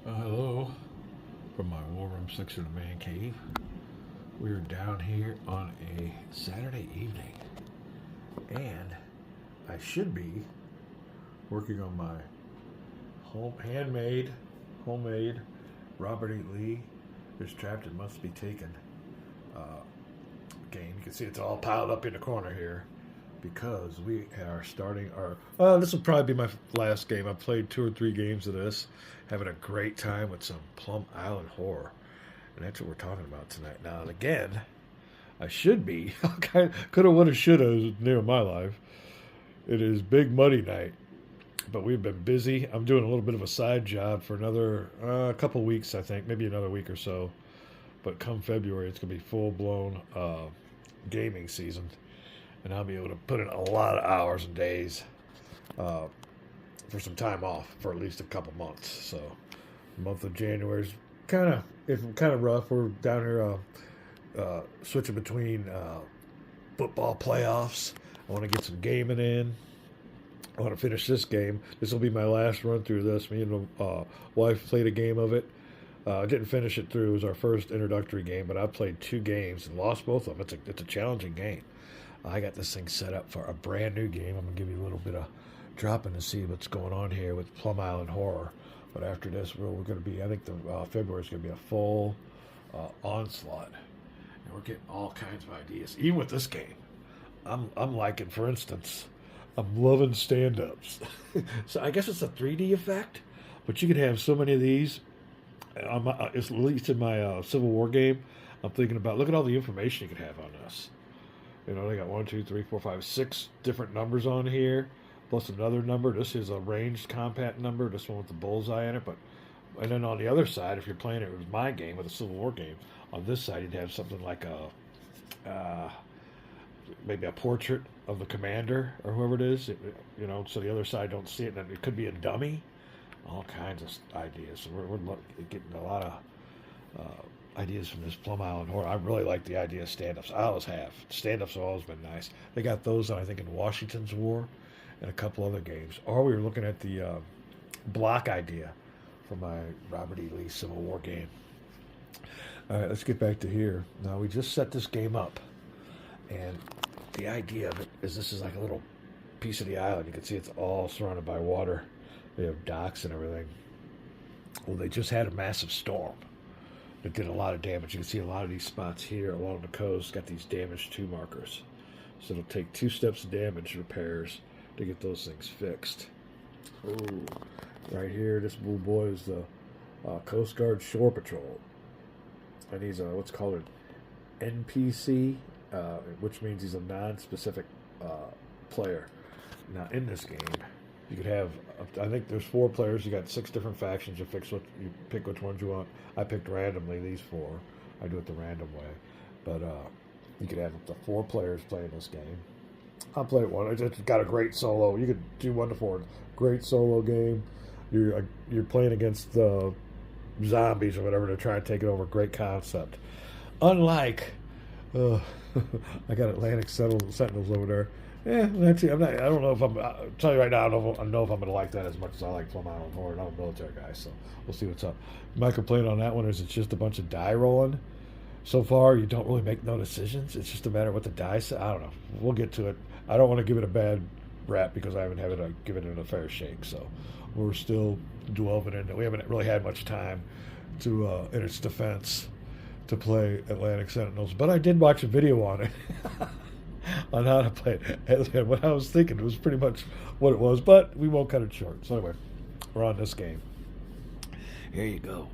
Hello from my war room section of the man cave. We're down here on a Saturday evening, and I should be working on my homemade Robert E. Lee is trapped and must be taken game. You can see it's all piled up in the corner here because we are starting our. This will probably be my last game. I've played 2 or 3 games of this, having a great time with some Plum Island horror, and that's what we're talking about tonight. Now, and again, I should be. Coulda, woulda, shoulda near my life. It is Big Muddy Night, but we've been busy. I'm doing a little bit of a side job for another couple weeks, I think, maybe another week or so. But come February, it's going to be full-blown gaming season, and I'll be able to put in a lot of hours and days for some time off for at least a couple months. So the month of January is kind of rough. We're down here switching between football playoffs. I want to get some gaming in. I want to finish this game. This will be my last run through this. Me and the wife played a game of it. I didn't finish it through. It was our first introductory game, but I played 2 games and lost both of them. It's a challenging game. I got this thing set up for a brand new game. I'm going to give you a little bit of dropping to see what's going on here with Plum Island Horror. But after this, we're going to be, I think the February is going to be a full onslaught. And we're getting all kinds of ideas. Even with this game, I'm liking, for instance, I'm loving stand-ups. So I guess it's a 3D effect, but you could have so many of these. It's at least in my Civil War game. I'm thinking about, look at all the information you could have on this. You know, they got 1, 2, 3, 4, 5, 6 different numbers on here, plus another number. This is a ranged combat number, this one with the bullseye in it. And then on the other side, if you're playing it with my game, with a Civil War game, on this side you'd have something like maybe a portrait of the commander or whoever it is, you know, so the other side don't see it. And it could be a dummy. All kinds of ideas. So we're getting a lot of ideas from this Plum Island horror. I really like the idea of stand-ups. I always have. Stand-ups have always been nice. They got those, I think, in Washington's War and a couple other games. Or we were looking at the block idea for my Robert E. Lee Civil War game. All right, let's get back to here. Now, we just set this game up. And the idea of it is this is like a little piece of the island. You can see it's all surrounded by water. They have docks and everything. Well, they just had a massive storm that did a lot of damage. You can see a lot of these spots here along the coast got these damaged 2 markers. So it'll take 2 steps of damage repairs to get those things fixed. Oh, right here, this blue boy is the Coast Guard Shore Patrol. And he's what's called an NPC, which means he's a non-specific player. Now, in this game, you could have, I think there's 4 players. You got 6 different factions. You pick which ones you want. I picked randomly these 4. I do it the random way. But you could have up to 4 players playing this game. I'll play it one. It's got a great solo. You could do 1 to 4. Great solo game. You're playing against zombies or whatever to try and take it over. Great concept. Unlike, I got Atlantic Sentinels over there. Yeah, that's it. I don't know if I'll tell you right now, I don't know if I'm going to like that as much as I like Plum Island Horror. I'm a military guy, so we'll see what's up. My complaint on that one is it's just a bunch of die rolling. So far, you don't really make no decisions. It's just a matter of what the die say. I don't know. We'll get to it. I don't want to give it a bad rap because I haven't given it a fair shake. So we're still delving in it. We haven't really had much time to, in its defense, to play Atlantic Sentinels. But I did watch a video on it. On how to play it. And what I was thinking was pretty much what it was, but we won't cut it short. So anyway, we're on this game. Here you go.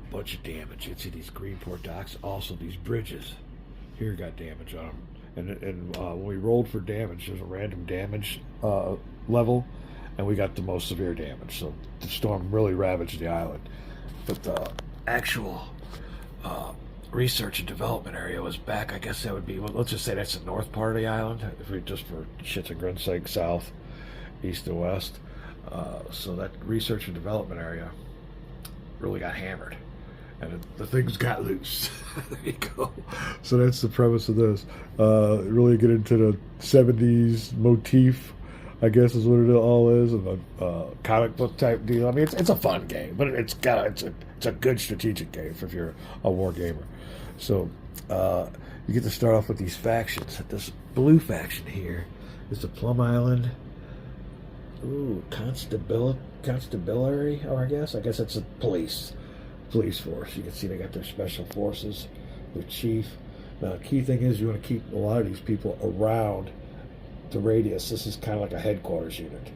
A bunch of damage. You can see these Greenport docks. Also, these bridges here got damage on them. And when we rolled for damage, there's a random damage level, and we got the most severe damage. So the storm really ravaged the island. But the actual research and development area was back. I guess that would be, well, let's just say that's the north part of the island, if we just for shits and grins sake, south, east, and west. So that research and development area really got hammered, and the things got loose. There you go. So that's the premise of this. Really get into the 70s motif I guess is what it all is, and a comic book type deal. I mean, it's a fun game, but it's a good strategic game if you're a war gamer. So you get to start off with these factions. This blue faction here is the Plum Island. Ooh, constabulary, or I guess it's a police force. You can see they got their special forces, their chief. Now, the key thing is you want to keep a lot of these people around the radius. This is kind of like a headquarters unit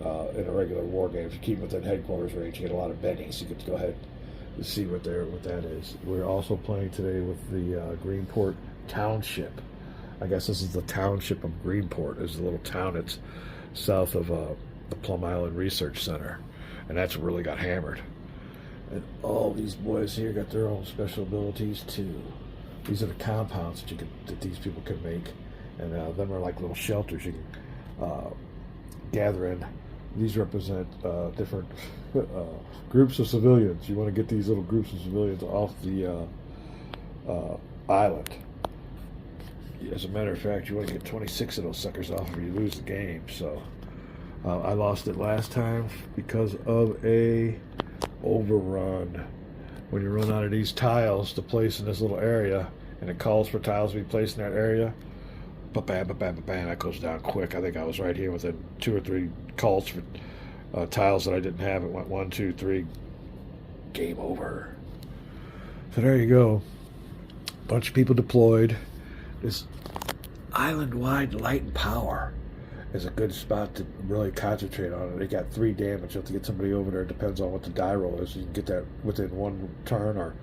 in a regular war game. If you keep within headquarters range, you get a lot of bennies. You get to go ahead and see what that is. We're also playing today with the Greenport Township. I guess this is the township of Greenport. It's a little town that's south of the Plum Island Research Center, and that's really got hammered. And all these boys here got their own special abilities too. These are the compounds that these people can make, and them are like little shelters you can gather in. These represent different groups of civilians. You want to get these little groups of civilians off the island. As a matter of fact, you want to get 26 of those suckers off or you lose the game. So I lost it last time because of a overrun. When you run out of these tiles to place in this little area, and it calls for tiles to be placed in that area, ba-bam, ba-bam, ba-bam, that goes down quick. I think I was right here within 2 or 3 calls for tiles that I didn't have. It went 1, 2, 3, game over. So there you go. Bunch of people deployed. This island-wide light and power is a good spot to really concentrate on it. They got 3 damage. You have to get somebody over there. It depends on what the die roll is. You can get that within 1 turn, or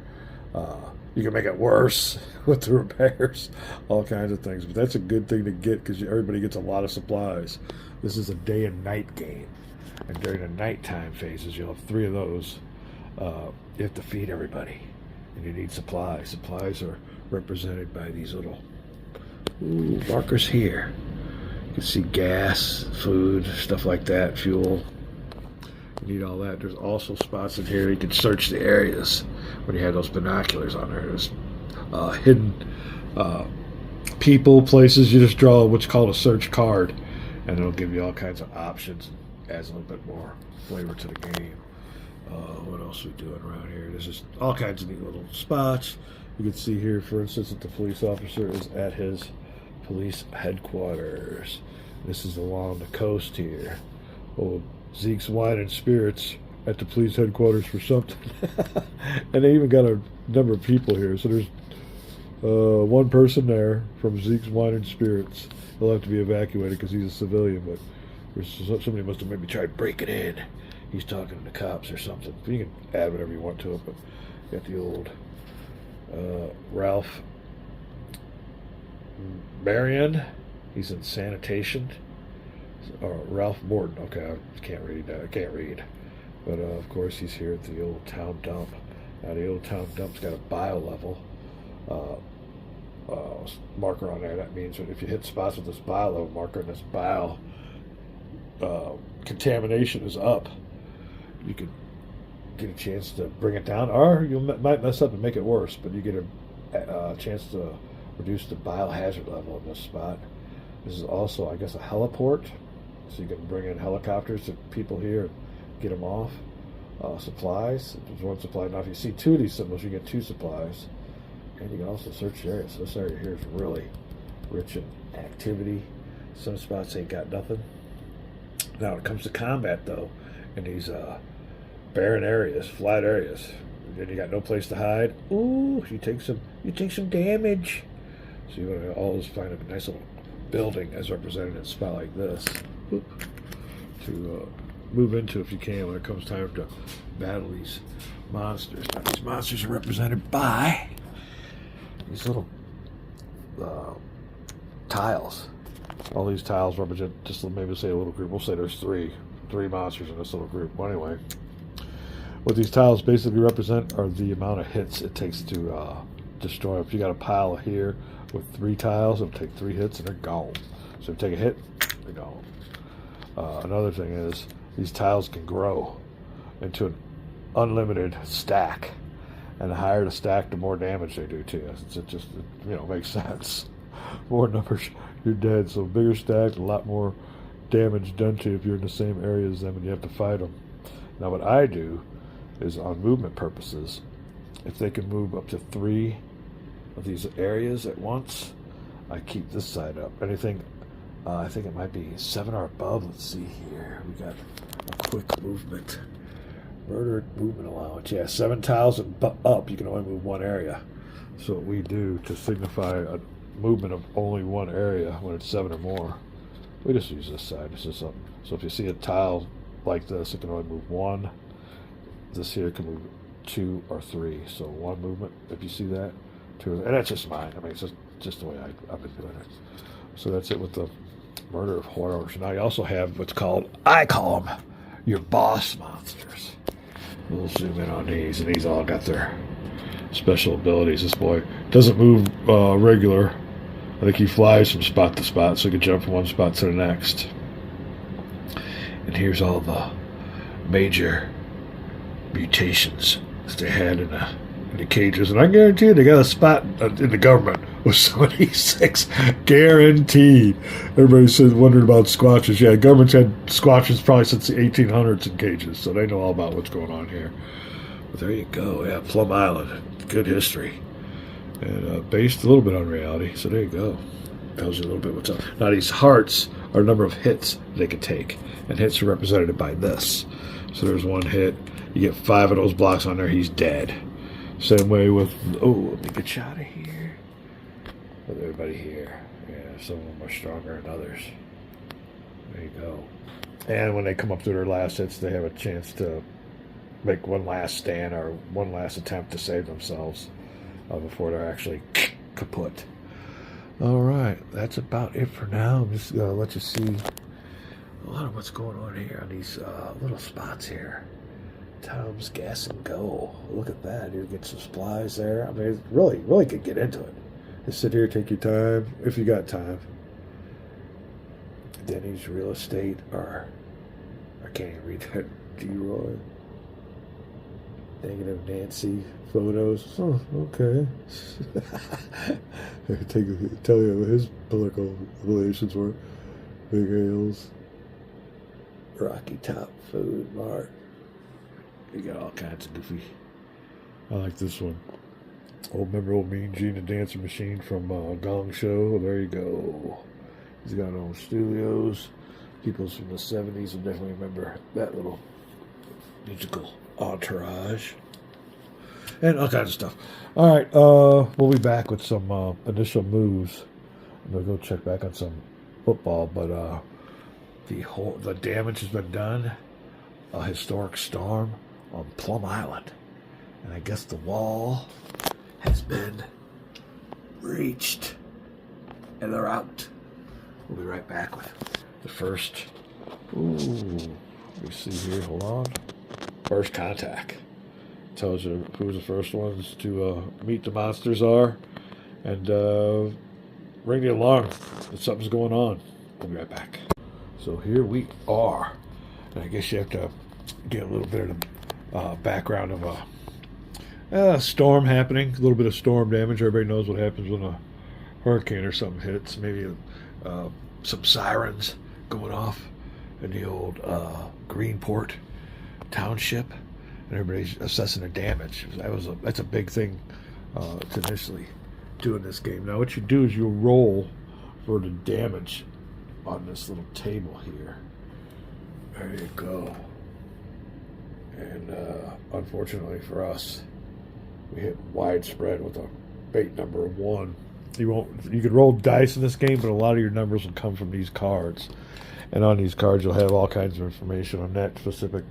you can make it worse with the repairs, all kinds of things. But that's a good thing to get because everybody gets a lot of supplies. This is a day and night game. And during the nighttime phases, you'll have 3 of those. You have to feed everybody. And you need supplies. Supplies are represented by these little markers here. You can see gas, food, stuff like that, fuel. You need all that. There's also spots in here you can search the areas when you have those binoculars on there. There's hidden people, places. You just draw what's called a search card, and it'll give you all kinds of options. Adds a little bit more flavor to the game. What else are we doing around here? There's just all kinds of neat little spots. You can see here, for instance, that the police officer is at his police headquarters. This is along the coast here. Old Zeke's Wine and Spirits at the police headquarters for something. And they even got a number of people here. So there's 1 person there from Zeke's Wine and Spirits. He'll have to be evacuated because he's a civilian, but somebody must have maybe tried breaking in. He's talking to the cops or something. You can add whatever you want to it, but you got the old Ralph Marion. He's in sanitation. Or Ralph Morton. Okay, I can't read that. I can't read. But of course, he's here at the old town dump. Now, the old town dump's got a bio level marker on there. That means that if you hit spots with this bio level marker and this bio contamination is up, you could get a chance to bring it down, or you might mess up and make it worse, but you get a chance to reduce the biohazard level in this spot. This is also, I guess, a heliport, so you can bring in helicopters to people here and get them off. Supplies, there's 1 supply. Now if you see 2 of these symbols, you get 2 supplies. And you can also search the area. So this area here is really rich in activity. Some spots ain't got nothing. Now when it comes to combat though, in these barren areas, flat areas, then you got no place to hide. Ooh, you take some damage. So you want to always find a nice little building as represented in a spot like this to move into if you can when it comes time to battle these monsters. Now, these monsters are represented by these little tiles. All these tiles represent just maybe say a little group. We'll say there's three monsters in this little group. Well, anyway, what these tiles basically represent are the amount of hits it takes to destroy. If you got a pile here with 3 tiles, it'll take 3 hits and they're gone. So if you take a hit, they're gone. Another thing is these tiles can grow into an unlimited stack, and the higher the stack, the more damage they do to you. It just makes sense. More numbers, you're dead. So bigger stack, a lot more damage done to you if you're in the same area as them and you have to fight them. Now what I do is on movement purposes, if they can move up to 3 of these areas at once, I keep this side up. Anything, I think it might be 7 or above. Let's see here. We got a quick movement. Murder movement allowance. Yeah, 7 tiles and up, you can only move 1 area. So what we do to signify a movement of only 1 area when it's 7 or more, we just use this side. This is something. So if you see a tile like this, it can only move 1. This here can move 2 or 3. So 1 movement, if you see that. 2, and that's just mine. I mean, it's just the way I've been doing it. So that's it with the murder of horrors. Now you also have what's called, I call them, your boss monsters. We'll zoom in on these, and these all got their special abilities. This boy doesn't move regular. I think he flies from spot to spot, so he can jump from one spot to the next. And here's all the major mutations that they had in the cages. And I guarantee you they got a spot in the government with some of these 6. Guaranteed. Everybody said, wondering about squatches. Yeah, government's had squatches probably since the 1800s in cages, so they know all about what's going on here. But there you go. Yeah, Plum Island. Good history. And based a little bit on reality. So there you go. Tells you a little bit what's up. Now these hearts are a number of hits they can take. And hits are represented by this. So there's 1 hit. You get 5 of those blocks on there, he's dead. Same way with, oh, let me get you out of here. With everybody here. Yeah, some of them are stronger than others. There you go. And when they come up to their last hits, they have a chance to make one last stand or one last attempt to save themselves before they're actually kaput. All right, that's about it for now. I'm just going to let you see a lot of what's going on here on these little spots here. Tom's Gas and Go. Look at that. You get some supplies there. I mean, really could get into it. Just sit here, take your time, if you got time. Denny's Real Estate, or I can't even read that. D-Roy. Negative Nancy photos. Oh, okay. Tell you what his political affiliations were. Big Ales. Rocky Top Food Mart. You got all kinds of goofy. I like this one. Remember old Mean Gene the Dancing Machine from Gong Show? There you go. He's got own studios. People from the 70s will definitely remember that little musical entourage. And all kinds of stuff. All right, we'll be back with some initial moves. I'm going to go check back on some football, but the damage has been done. A historic storm on Plum Island. And I guess the wall has been reached. And they're out. We'll be right back with the first. Ooh, let me see here. Hold on. First contact. Tells you who the first ones to meet the monsters are. And ring the alarm that something's going on. We'll be right back. So here we are. And I guess you have to get a little bit of the background of a storm happening. A little bit of storm damage. Everybody knows what happens when a hurricane or something hits. Maybe some sirens going off in the old Greenport Township. And everybody's assessing the damage. That's a big thing to initially do in this game. Now what you do is you roll for the damage on this little table here. There you go. And unfortunately for us, we hit widespread with a bait number of 1. You could roll dice in this game, but a lot of your numbers will come from these cards. And on these cards, you'll have all kinds of information on that specific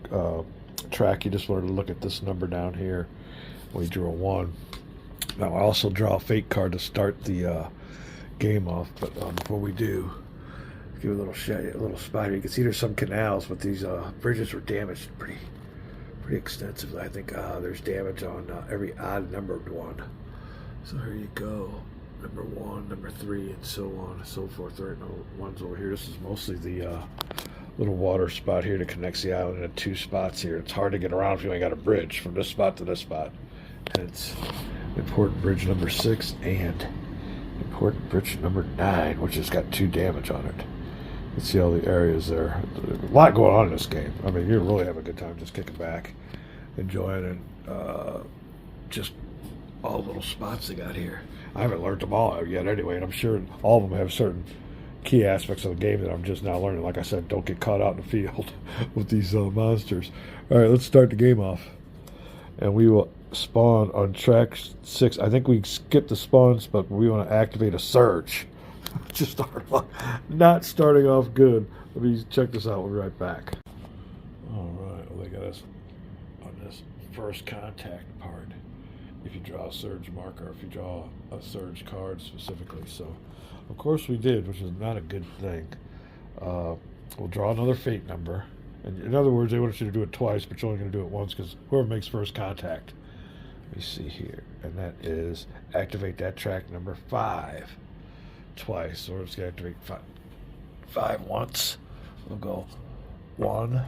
track. You just wanted to look at this number down here. We drew a 1. Now I also draw a fake card to start the game off, but before we do, give a little spot here. You can see there's some canals, but these bridges were damaged pretty extensively. I think there's damage on every odd numbered one. So here you go. Number 1, number 3, and so on and so forth. There are no ones over here. This is mostly the little water spot here that connects the island into 2 spots here. It's hard to get around if you ain't got a bridge from this spot to this spot. And it's important bridge number 6 and important bridge number 9, which has got 2 damage on it. You see all the areas there. A lot going on in this game. I mean, you really have a good time just kicking back, enjoying it. Just all the little spots they got here. I haven't learned them all out yet anyway, and I'm sure all of them have certain key aspects of the game that I'm just now learning. Like I said, don't get caught out in the field with these monsters. All right, let's start the game off. And we will spawn on track 6. I think we skipped the spawns, but we want to activate a surge. Just start off, not starting off good. Let me check this out. We'll be right back. All right, well, they got us on this first contact part. If you draw a surge marker, if you draw a surge card specifically. So, of course we did, which is not a good thing. We'll draw another fate number. And in other words, they wanted you to do it twice, but you're only going to do it once because whoever makes first contact. Let me see here. And that is activate that track number 5 twice. So we're just going to activate 5 once. We'll go 1,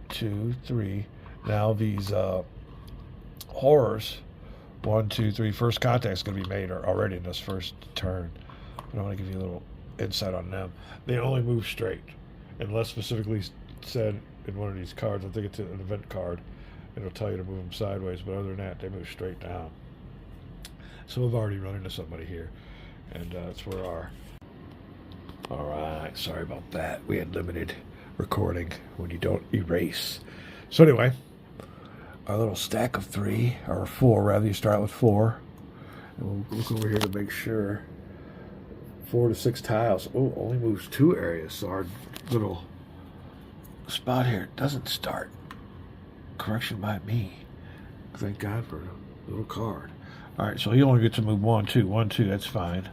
2, 3. Now these horrors, 1, 2, 3, first contact is going to be made already in this first turn. But I want to give you a little insight on them. They only move straight, unless specifically said in one of these cards. I think it's an event card. It'll tell you to move them sideways, but other than that, they move straight down. So we've already run into somebody here, and that's where our... All right, sorry about that. We had limited recording when you don't erase. So anyway, our little stack of 3, or 4 rather, you start with 4. And we'll look over here to make sure. 4 to 6 tiles. Oh, only moves 2 areas, so our little spot here doesn't start. Correction by me. Thank God for a little card. All right, so he only gets to move 1, 2, 1, 2. That's fine.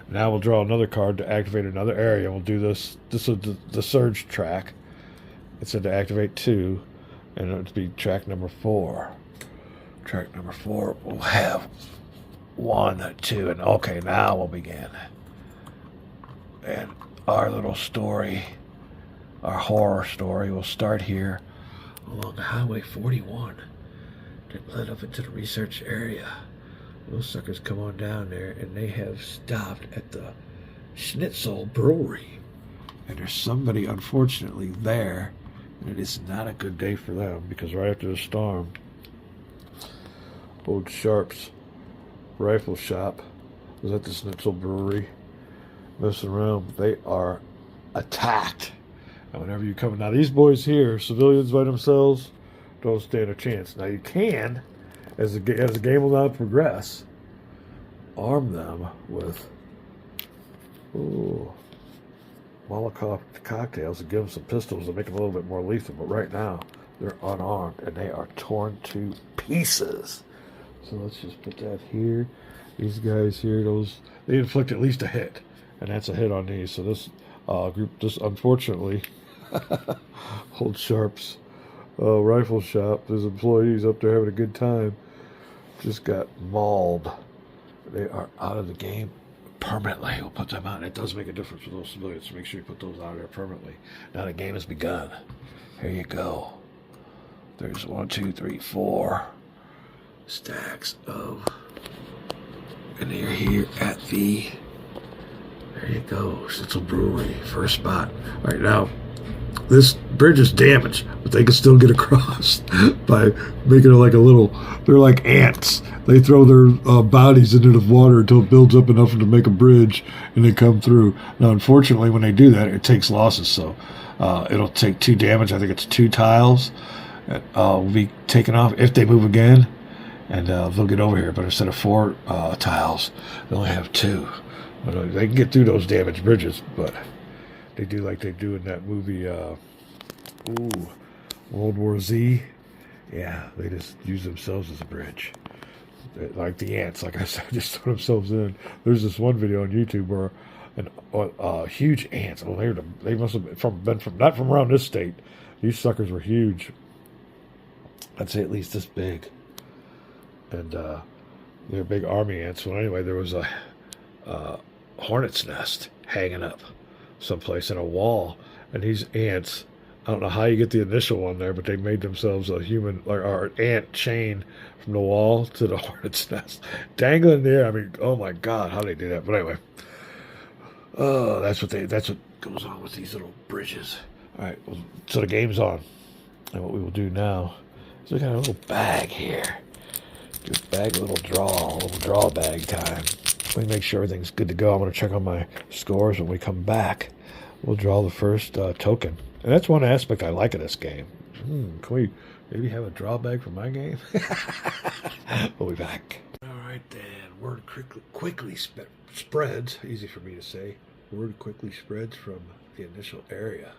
Now we'll draw another card to activate another area. We'll do this. This is the surge track. It said to activate 2, and it'll be track number 4. Track number 4 will have 1, 2, and okay, now we'll begin. And our little story, our horror story, will start here along the Highway 41 that led up into the research area. Those suckers come on down there, and they have stopped at the Schnitzel Brewery. And there's somebody, unfortunately, there, and it is not a good day for them, because right after the storm, old Sharp's rifle shop was at the Schnitzel Brewery, messing around. They are attacked. And whenever you come, now these boys here, civilians by themselves, don't stand a chance. Now you can, as the game will now progress, arm them with Molotov cocktails and give them some pistols to make them a little bit more lethal. But right now, they're unarmed and they are torn to pieces. So let's just put that here. These guys here, they inflict at least a hit, and that's a hit on these. So this group, unfortunately, Old Sharp's rifle shop, there's employees up there having a good time, just got mauled. They are out of the game permanently. We'll put them out. It does make a difference for those civilians, so make sure you put those out of there permanently. Now the game has begun. Here you go. There's 1, 2, 3, 4 stacks of, and they're here at the, there you go, Schnitzel Brewery, first spot. All right, now this bridge is damaged, but they can still get across by making it like a little, they're like ants. They throw their bodies into the water until it builds up enough to make a bridge, and they come through. Now, unfortunately, when they do that, it takes losses, so it'll take 2 damage. I think it's 2 tiles that will be taken off if they move again, and they'll get over here. But instead of 4 tiles, they only have 2. But, they can get through those damaged bridges, but they do like they do in that movie, World War Z. Yeah, they just use themselves as a bridge. Like the ants, like I said, just throw themselves in. There's this one video on YouTube where huge ants, they must have been from not from around this state. These suckers were huge. I'd say at least this big. And they're big army ants. So anyway, there was a hornet's nest hanging up someplace in a wall, and these ants, I don't know how you get the initial one there, but they made themselves a human, or ant chain from the wall to the hornet's nest, dangling there. I mean, oh my God, how they do that? But anyway, that's what goes on with these little bridges. All right, well, so the game's on. And what we will do now is we got a little bag here. Do a bag, a little draw bag time. Let me make sure everything's good to go. I'm going to check on my scores when we come back. We'll draw the first token. And that's one aspect I like of this game. Can we maybe have a draw bag for my game? We'll be back. All right, then. Word quickly spreads. Easy for me to say. Word quickly spreads from the initial area.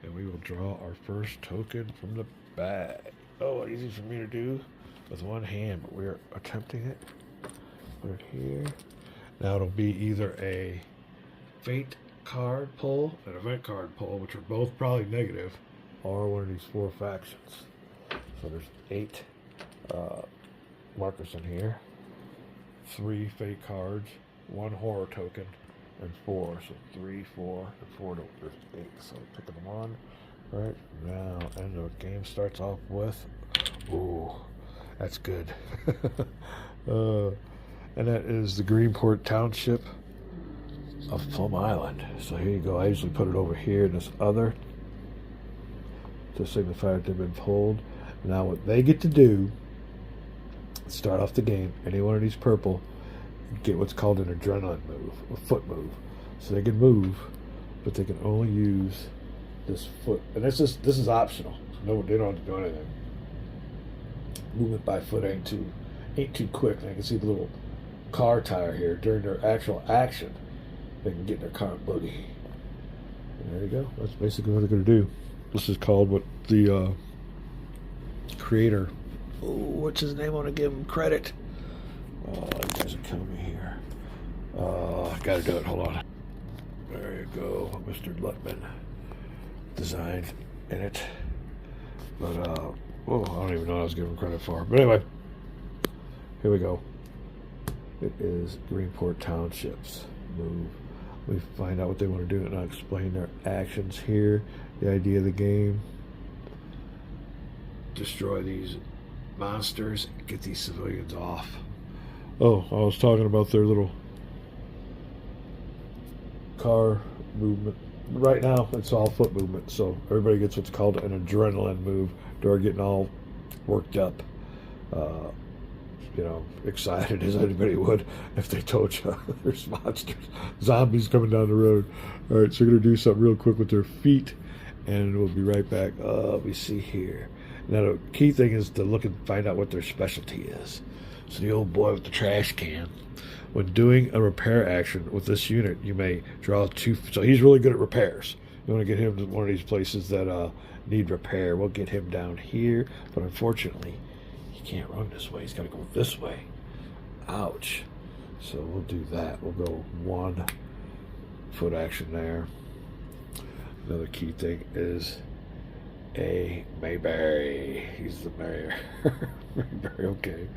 And we will draw our first token from the bag. Oh, easy for me to do with one hand, but we're attempting it. Put it here. Now it'll be either a fate card pull and event card pull, which are both probably negative, or one of these 4 factions. So there's 8 markers in here, 3 fate cards, 1 horror token, and 4. So 3, 4, and 4. There's 8. So picking 1 right now, and the game starts off with, ooh, that's good. And that is the Greenport Township of Plum Island. So here you go. I usually put it over here in this other to signify that they've been pulled. Now what they get to do, start off the game, any one of these purple, get what's called an adrenaline move, a foot move. So they can move, but they can only use this foot. And this is optional. No, they don't have to do anything. Movement by foot ain't too quick. And I can see the little car tire here. During their actual action, they can get in their car and boogie. And there you go. That's basically what they're going to do. This is called what the creator, what's his name? I want to give him credit. Oh, you guys are killing me here. I got to do it. Hold on. There you go. Mr. Lutman designed in it. But, I don't even know what I was giving him credit for. But anyway, here we go. It is Greenport Township's move. We find out what they want to do and I'll explain their actions here. The idea of the game: destroy these monsters, get these civilians off. Oh, I was talking about their little car movement. Right now, it's all foot movement, so everybody gets what's called an adrenaline move. They're getting all worked up, excited as anybody would if they told you there's monsters, zombies coming down the road. All right, so we're going to do something real quick with their feet, and we'll be right back. Let me see here. Now, the key thing is to look and find out what their specialty is. So the old boy with the trash can. When doing a repair action with this unit, you may draw 2. So he's really good at repairs. You want to get him to one of these places that need repair. We'll get him down here, but unfortunately, he can't run this way. He's got to go this way. Ouch. So we'll do that. We'll go 1 foot action there. Another key thing is a Mayberry. He's the mayor. Mayberry, okay.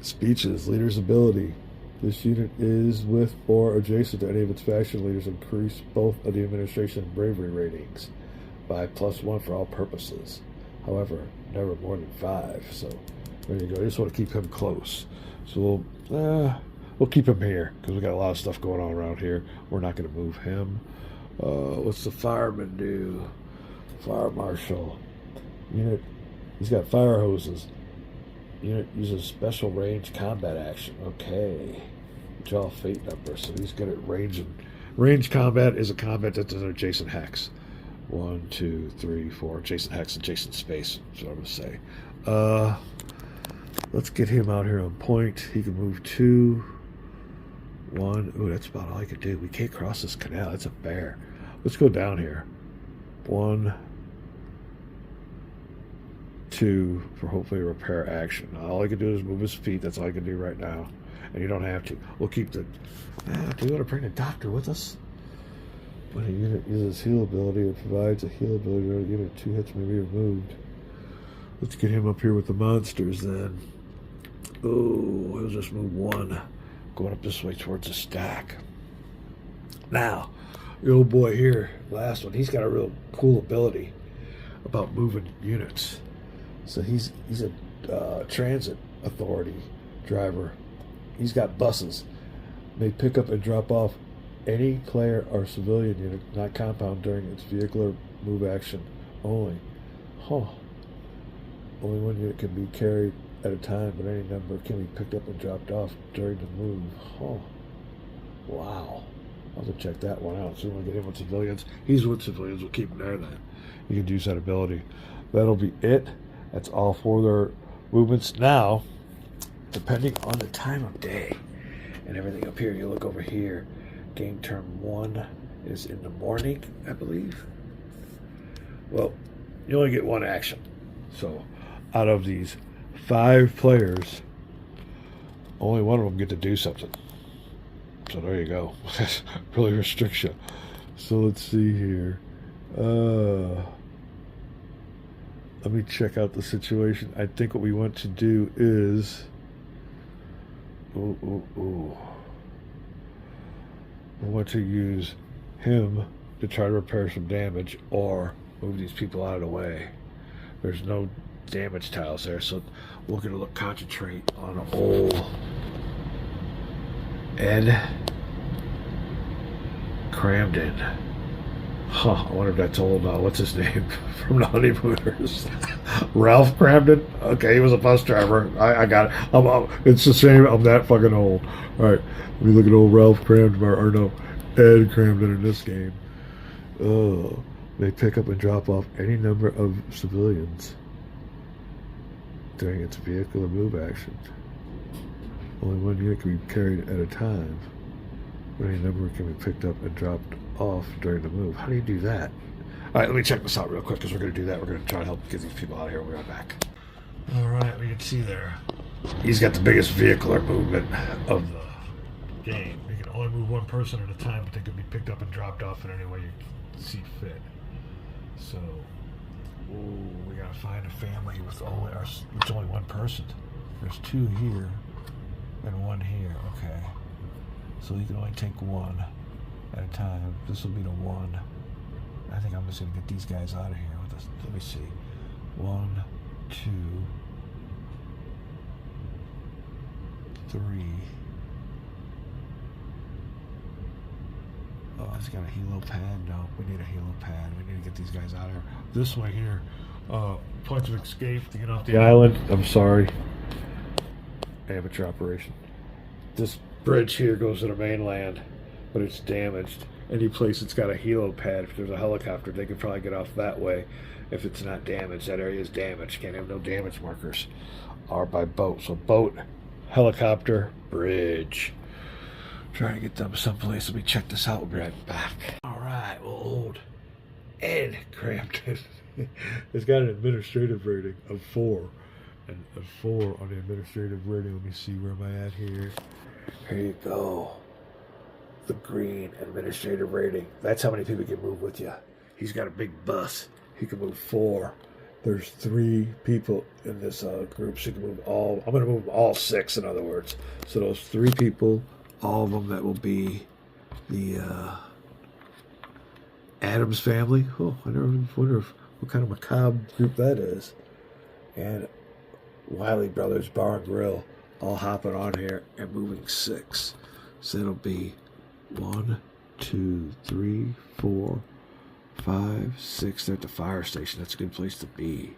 Speeches, leader's ability. This unit is with or adjacent to any of its faction leaders. Increase both of the administration and bravery ratings by +1 for all purposes. However, never more than 5. So there you go. I just want to keep him close. So we'll keep him here because we got a lot of stuff going on around here. We're not going to move him. What's the fireman do? Fire marshal. Unit. He's got fire hoses. Unit uses special range combat action. Okay. Draw a fate number. So he's good at range. And range combat is a combat that's an adjacent hex. 1, 2, 3, 4. Adjacent hex, adjacent space. That's what I'm going to say. Let's get him out here on point. He can move 2, 1. Ooh, that's about all I could do. We can't cross this canal. That's a bear. Let's go down here. 1, 2 for hopefully a repair action. All I can do is move his feet. That's all I can do right now. And you don't have to. We'll keep the... do we want to bring the doctor with us? When a unit uses heal ability, it provides a heal ability to a unit. 2 hits may be removed. Let's get him up here with the monsters then. Oh, he'll just move 1. Going up this way towards the stack. Now, the old boy here, last one, he's got a real cool ability about moving units. So he's a transit authority driver. He's got buses. They pick up and drop off any player or civilian unit not compound during its vehicular move action only. Huh. Only one unit can be carried at a time, but any number can be picked up and dropped off during the move. Huh. Wow. I'll have to check that one out. So we want to get him with civilians. He's with civilians. We'll keep him there then. You can use that ability. That'll be it. That's all for their movements. Now, depending on the time of day and everything up here, you look over here. Game turn 1 is in the morning, I believe. Well, you only get one action. So, out of these 5 players, only one of them get to do something. So there you go. Really restricts you. So let's see here. Let me check out the situation. I think what we want to do is... We want to use him to try to repair some damage or move these people out of the way. There's no damage tiles there, so we're going to concentrate on old Ed Cramden. Huh, I wonder if that's old, what's his name from the Honeymooners? Ralph Cramden? Okay, he was a bus driver. I got it. It's the same. I'm that fucking old. All right, let me look at old Ralph Cramden, or no, Ed Cramden in this game. Oh, they pick up and drop off any number of civilians during its vehicular move action. Only one unit can be carried at a time. Any number can be picked up and dropped off during the move. How do you do that? All right, let me check this out real quick because we're going to do that. We're going to try to help get these people out of here. We'll be right back. All right, we can see there. He's got the biggest vehicular movement of the game. You can only move one person at a time, but they can be picked up and dropped off in any way you see fit. So, we got to find a family with only one person. There's 2 here and 1 here. Okay. So you can only take 1 at a time. This will be the 1. I think I'm just going to get these guys out of here with us. Let me see. 1, 2, 3. Oh, it's got a helo pad. No, we need a helo pad. We need to get these guys out of here. This way here. Points of escape to get off the island. I'm sorry. Amateur operation. This bridge here goes to the mainland, but it's damaged. Any place that's got a helo pad, if there's a helicopter, they can probably get off that way. If it's not damaged, that area is damaged. Can't have no damage markers. Or by boat. So boat, helicopter, bridge. Trying to get them someplace. Let me check this out. We'll be right back. All right. Well, old Ed Crampton has got an administrative rating of 4. And a 4 on the administrative rating. Let me see, where am I at here? Here you go. The green administrative rating. That's how many people can move with you. He's got a big bus. He can move 4. There's 3 people in this group, so he can move all. I'm going to move all 6, in other words. So those 3 people, all of them that will be the Adams family. Oh, I never wonder what kind of macabre group that is. And Wiley Brothers Bar and Grill, all hopping on here and moving 6. So it'll be 1, 2, 3, 4, 5, 6. They're at the fire station. That's a good place to be.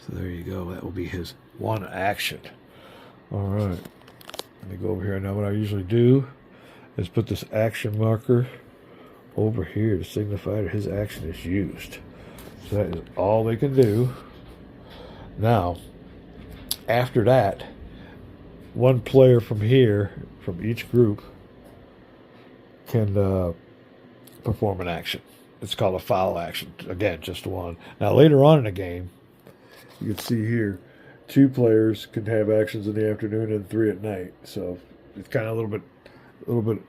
So there you go. That will be his 1 action. All right. Let me go over here. Now what I usually do is put this action marker over here to signify that his action is used. So that is all they can do. Now, after that, 1 player from here, from each group, can perform an action. It's called a foul action. Again, just 1. Now, later on in the game, you can see here, 2 players can have actions in the afternoon and 3 at night. So it's kind of a little bit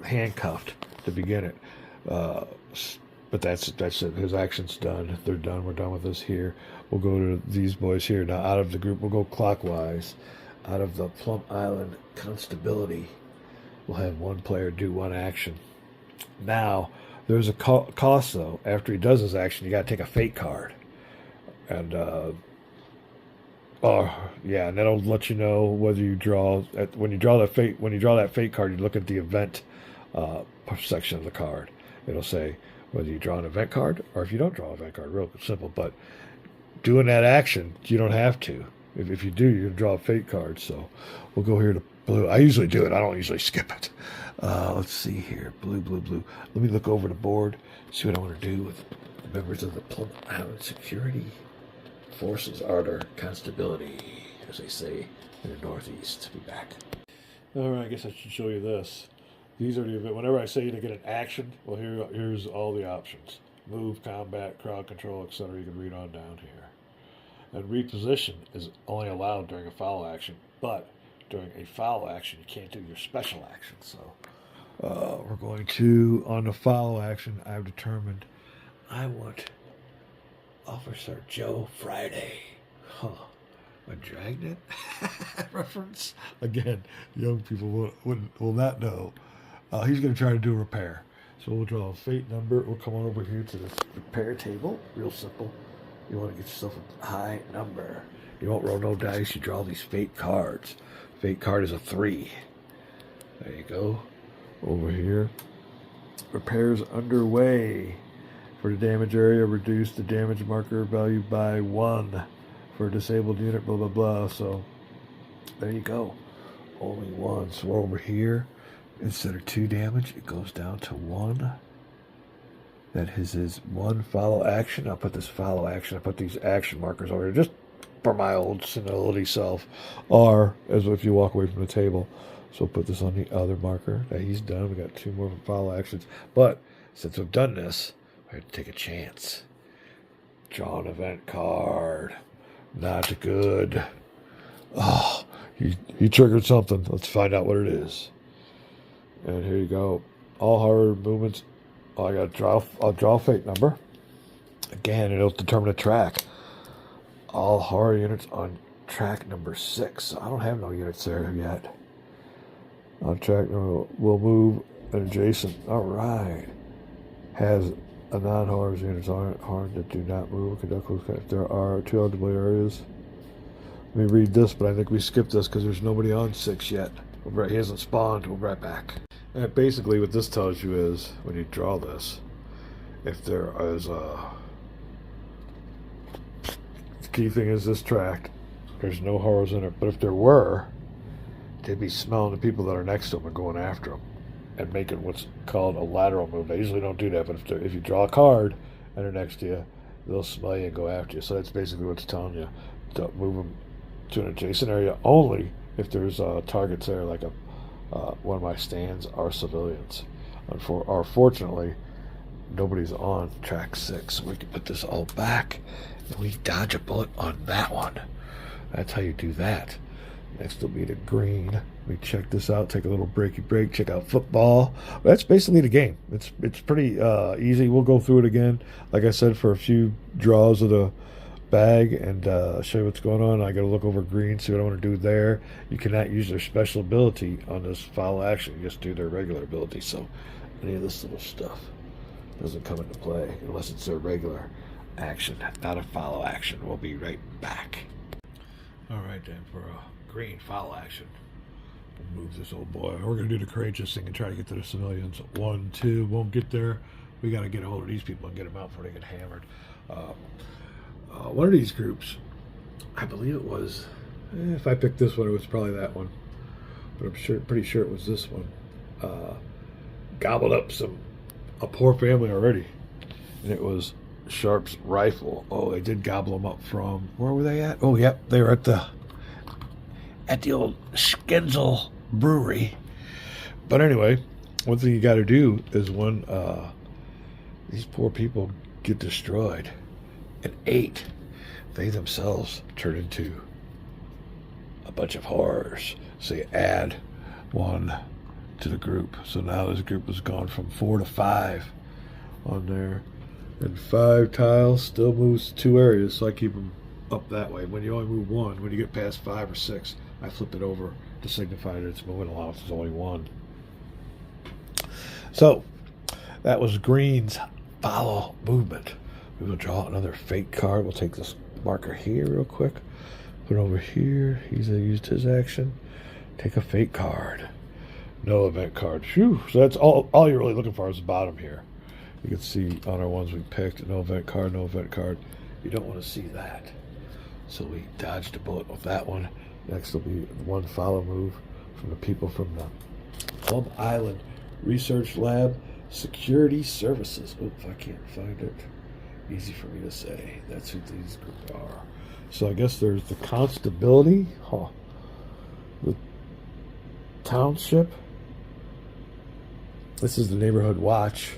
handcuffed to begin it. But that's it. His action's done. They're done. We're done with this here. We'll go to these boys here. Now, out of the group, we'll go clockwise. Out of the Plum Island Constability, we'll have 1 player do 1 action. Now, there's a cost, though. After he does his action, you got to take a fate card. And, and that'll let you know whether you draw... When you draw that fate card, you look at the event section of the card. It'll say whether you draw an event card or if you don't draw an event card. Real simple. But doing that action, you don't have to. If you do, you're going to draw a fate card. So we'll go here to blue. I usually do it. I don't usually skip it. Let's see here. Blue, blue, blue. Let me look over the board, see what I want to do with the members of the Plum Island Security Forces, Ardor, Constability, as they say in the Northeast. Be back. All right, I guess I should show you this. These are the events. Whenever I say to get an action, well, here's all the options. Move, combat, crowd control, etc. You can read on down here. And reposition is only allowed during a foul action, but during a foul action, you can't do your special action. So we're going to, on the foul action, I've determined I want Officer Joe Friday. Huh. A Dragnet reference? Again, young people will not know. He's going to try to do a repair. So we'll draw a fate number. We'll come on over here to this repair table. Real simple. You want to get yourself a high number. You don't roll no dice. You draw these fate cards. Fate card is a 3. There you go. Over here. Repairs underway. For the damage area, reduce the damage marker value by 1. For a disabled unit, blah, blah, blah. So there you go. Only 1. So we're over here. Instead of 2 damage, it goes down to 1. That is his 1 follow action. I'll put this follow action. I'll put these action markers over here just for my old senility self. Or as if you walk away from the table. So we'll put this on the other marker. That he's done. We got 2 more follow actions. But since we've done this, I had to take a chance. Draw an event card. Not good. Oh, he triggered something. Let's find out what it is. And here you go. All horror movements. Oh, I'll draw a fate number. Again, it'll determine a track. All horror units on track number 6. I don't have no units there yet. On track number, we'll move an adjacent. All right. Has a non-horror units on it. Horror that do not move. Conduct close. There are 2 eligible areas. Let me read this, but I think we skipped this because there's nobody on 6 yet. He hasn't spawned. We'll be right back. And basically what this tells you is, when you draw this, if there is a... The key thing is this track. There's no horrors in it. But if there were, they'd be smelling the people that are next to them and going after them. And making what's called a lateral move. They usually don't do that, but if you draw a card and they're next to you, they'll smell you and go after you. So that's basically what it's telling you. To move them to an adjacent area only if there's targets there, like one of my stands are civilians. Unfortunately, nobody's on track 6. So we can put this all back and we dodge a bullet on that one. That's how you do that. Next will be the green. Let me check this out. Take a little breaky break. Check out football. That's basically the game. It's pretty easy. We'll go through it again. Like I said, for a few draws of the bag and show you what's going on. I got to look over green, see what I want to do there. You cannot use their special ability on this foul action. You just do their regular ability. So any of this little stuff doesn't come into play unless it's a regular action, not a foul action. We'll be right back. All right, then, for a green foul action, we'll move this old boy. We're going to do the courageous thing and try to get to the civilians. 1, 2, won't get there. We got to get a hold of these people and get them out before they get hammered. One of these groups, I believe it was, if I picked this one, it was probably that one. But I'm pretty sure it was this one. Gobbled up a poor family already. And it was Sharp's rifle. Oh, they did gobble them up from, where were they at? Oh, yep, they were at the old Skenzel brewery. But anyway, one thing you got to do is when these poor people get destroyed, and 8, they themselves turn into a bunch of horrors. So you add 1 to the group. So now this group has gone from 4 to 5 on there. And 5 tiles still moves 2 areas, so I keep them up that way. When you only move 1, when you get past 5 or 6, I flip it over to signify that its moving allowance is only 1. So that was green's follow movement. We will draw another fate card. We'll take this marker here real quick. Put it over here. He's used his action. Take a fate card. No event card. Phew. So that's all you're really looking for is the bottom here. You can see on our ones we picked, no event card, no event card. You don't want to see that. So we dodged a bullet with that one. Next will be one follow move from the people from the Plum Island Research Lab Security Services. Oops, I can't find it. Easy for me to say. That's who these groups are. So I guess there's the Constability, the Township. This is the Neighborhood Watch.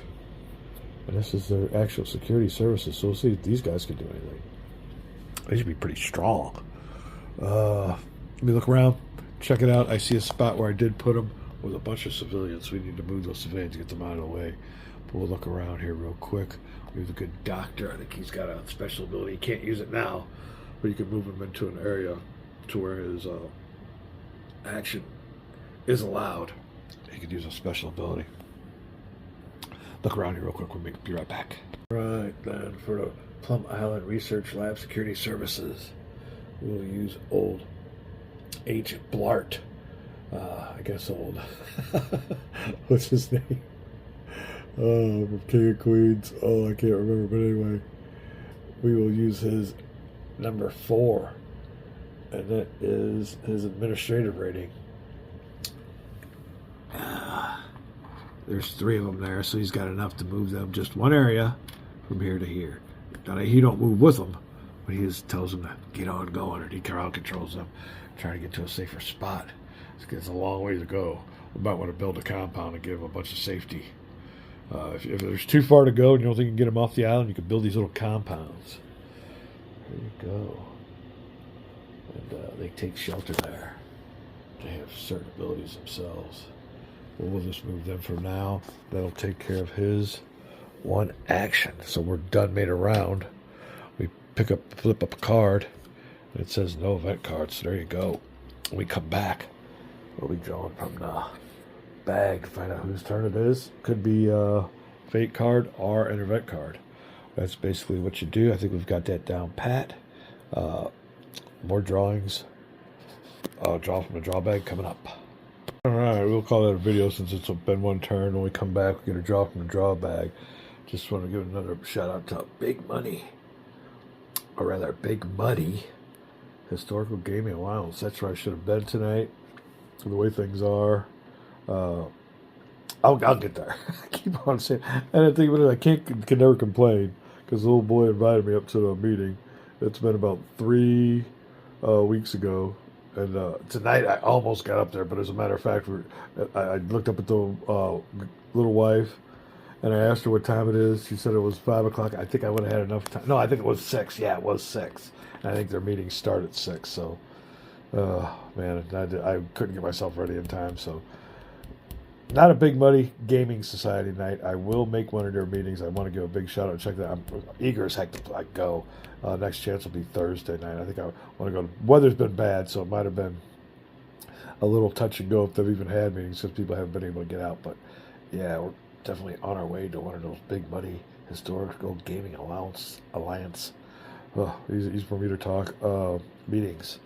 And this is their actual security services. So we'll see if these guys can do anything. They should be pretty strong. Let me look around. Check it out. I see a spot where I did put them with a bunch of civilians. We need to move those civilians, get them out of the way. But we'll look around here real quick. We have a good doctor. I think he's got a special ability. He can't use it now, but you can move him into an area to where his action is allowed. He could use a special ability. Look around here real quick. We'll be right back. Right then, for the Plum Island Research Lab Security Services, we'll use old Agent Blart. I guess old. What's his name? From King of Queens. Oh, I can't remember. But anyway, we will use his number 4, and that is his administrative rating. There's 3 of them there, so he's got enough to move them just one area from here to here. Now, he don't move with them, but he just tells them to get on going, and he crowd controls them, trying to get to a safer spot. It's a long way to go. We might want to build a compound and give them a bunch of safety. If there's too far to go and you don't think you can get them off the island, you can build these little compounds. There you go. And they take shelter there. They have certain abilities themselves. Well, we'll just move them for now. That'll take care of his one action. So we're done, made a round. We flip up a card, and it says no event cards. So there you go. When we come back, we'll be drawing from the bag to find out whose turn it is. Could be a fate card or an event card. That's basically what you do. I think we've got that down pat. More drawings. Draw from the draw bag coming up. Alright, we'll call that a video since it's been one turn. When we come back, we get a draw from the draw bag. Just want to give another shout out to Big Money, or rather Big Muddy Historical Gaming Allowance. That's where I should have been tonight. The way things are, I'll get there. I keep on saying, and I think I can never complain because the little boy invited me up to the meeting. It's been about 3 weeks ago. And tonight I almost got up there, but as a matter of fact, I looked up at the little wife, and I asked her what time it is. She said it was 5 o'clock. I think I would have had enough time. No, I think it was 6. Yeah, it was 6. And I think their meetings start at 6. So, man, I couldn't get myself ready in time. So, not a Big Muddy Gaming Society night. I will make one of their meetings. I want to give a big shout out. Check that. I'm eager as heck to go. Next chance will be Thursday night. I think I want to go. Weather's been bad, so it might have been a little touch and go if they've even had meetings because people haven't been able to get out. But yeah, we're definitely on our way to one of those Big Muddy Historical Gaming Alliance. Easy for me to talk. Meetings.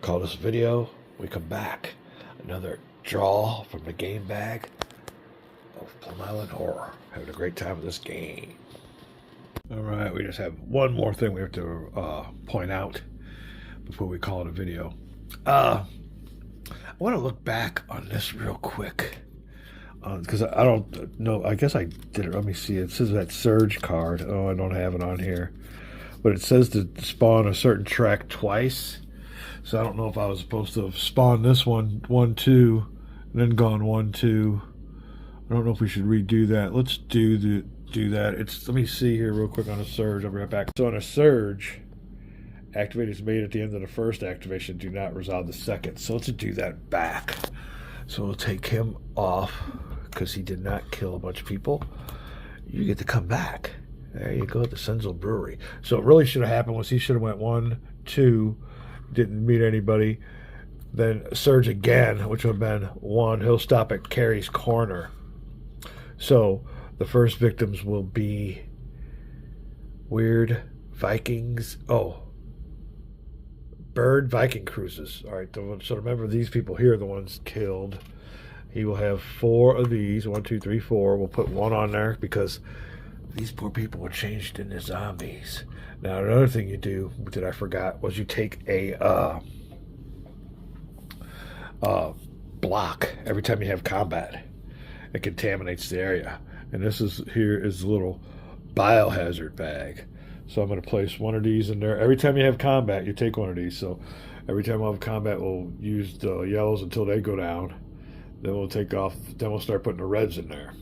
Call this video. We come back. Another draw from the game bag of Plum Island Horror. Having a great time with this game. All right, we just have one more thing we have to point out before we call it a video. I want to look back on this real quick because I don't know. I guess I did it. Let me see. It says that Surge card. Oh, I don't have it on here. But it says to spawn a certain track twice. So I don't know if I was supposed to have spawned this one, 1, 2, and then gone 1, 2. I don't know if we should redo that. Let's do that. Let me see here real quick on a Surge. I'll be right back. So on a Surge, activators made at the end of the first activation do not resolve the second. So let's do that back. So we'll take him off because he did not kill a bunch of people. You get to come back. There you go, at the Senzel Brewery. So it really should have happened was he should have went 1, 2, didn't meet anybody. Then Surge again, which would have been 1. He'll stop at Carrie's Corner. So the first victims will be Weird Vikings. Oh, Bird Viking Cruises. All right, so remember these people here are the ones killed. he will have 4 of these. 1, 2, 3, 4. We'll put 1 on there because these poor people were changed into zombies. Now, another thing you do that I forgot was you take a block every time you have combat. It contaminates the area. And this is here is a little biohazard bag. So I'm going to place 1 of these in there. Every time you have combat, you take 1 of these. So every time we'll have combat, we'll use the yellows until they go down. Then we'll take off. Then we'll start putting the reds in there.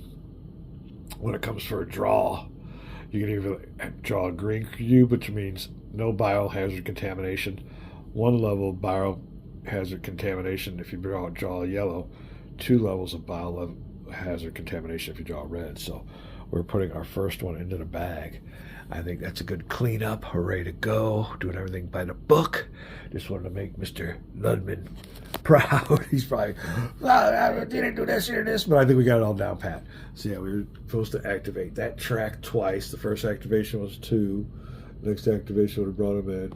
When it comes for a draw, you can either draw a green cube, which means no biohazard contamination. 1 level of biohazard contamination if you draw a yellow. 2 levels of biohazard contamination if you draw a red. So we're putting our first one into the bag. I think that's a good cleanup. Hooray to go. Doing everything by the book. Just wanted to make Mr. Ludman proud. He's probably, I didn't do this or this, but I think we got it all down pat. So yeah, we were supposed to activate that track twice. The first activation was 2. Next activation would have brought him in.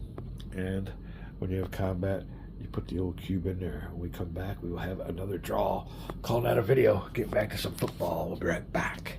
And when you have combat, you put the old cube in there. When we come back, we will have another draw. Calling that a video. Get back to some football. We'll be right back.